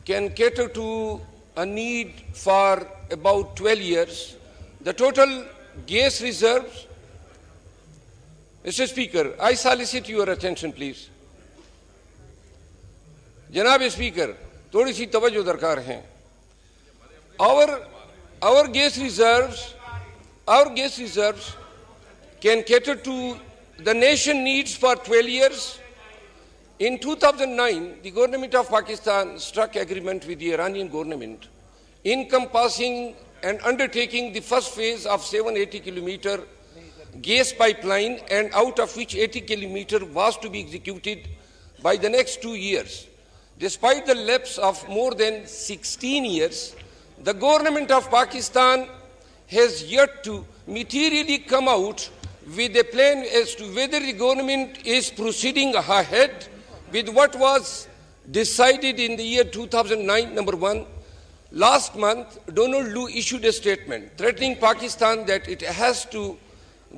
can cater to a need for about 12 years. The total gas reserves, Mr. Speaker, I solicit your attention, please. Janab Speaker, थोड़ी सी तवज्जो दरकार है. Our gas reserves can cater to the nation needs for 12 years. In 2009, the government of Pakistan struck agreement with the Iranian government, encompassing and undertaking the first phase of 780-kilometer gas pipeline, and out of which 80 kilometer was to be executed by the next 2 years. Despite the lapse of more than 16 years, the government of Pakistan has yet to materially come out with a plan as to whether the government is proceeding ahead with what was decided in the year 2009, number one. Last month, Donald Lu issued a statement threatening Pakistan that it has to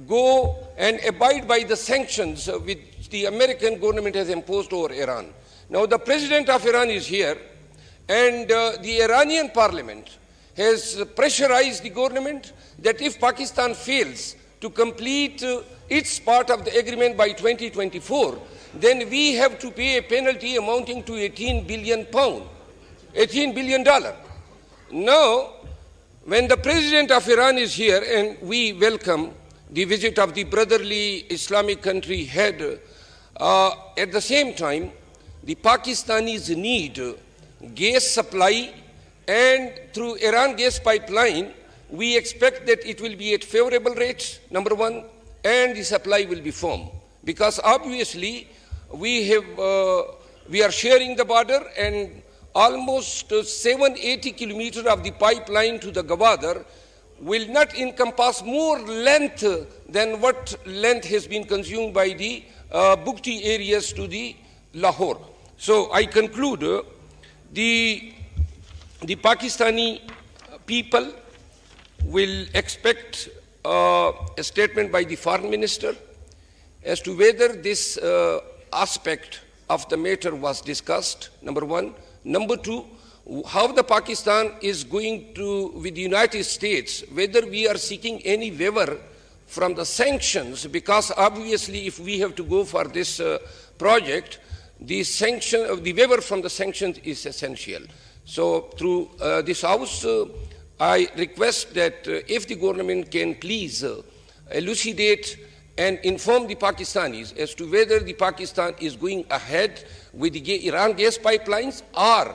go and abide by the sanctions which the American government has imposed over Iran. Now, the President of Iran is here, and the Iranian parliament has pressurized the government that if Pakistan fails to complete its part of the agreement by 2024, then we have to pay a penalty amounting to £18 billion. $18 billion. Now, when the President of Iran is here, and we welcome the visit of the brotherly Islamic country head, at the same time, the Pakistanis need gas supply, and through Iran gas pipeline, we expect that it will be at favorable rates, number one, and the supply will be firm. Because obviously, we are sharing the border, and almost 780 kilometers of the pipeline to the Gwadar will not encompass more length than what length has been consumed by the Bukti areas to the Lahore. So I conclude, the Pakistani people will expect a statement by the foreign minister as to whether this aspect of the matter was discussed, number one. Number two, how the Pakistan is going to, with the United States, whether we are seeking any waiver from the sanctions, because obviously if we have to go for this project, the waiver from the sanctions is essential. So through this House, I request that if the government can please elucidate and inform the Pakistanis as to whether the Pakistan is going ahead with the Iran gas pipelines, or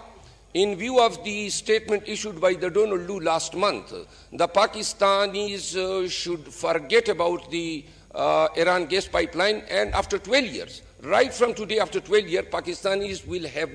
in view of the statement issued by the Donald Lu last month, the Pakistanis should forget about the Iran gas pipeline, and after 12 years, right from today, after 12 years, Pakistanis will have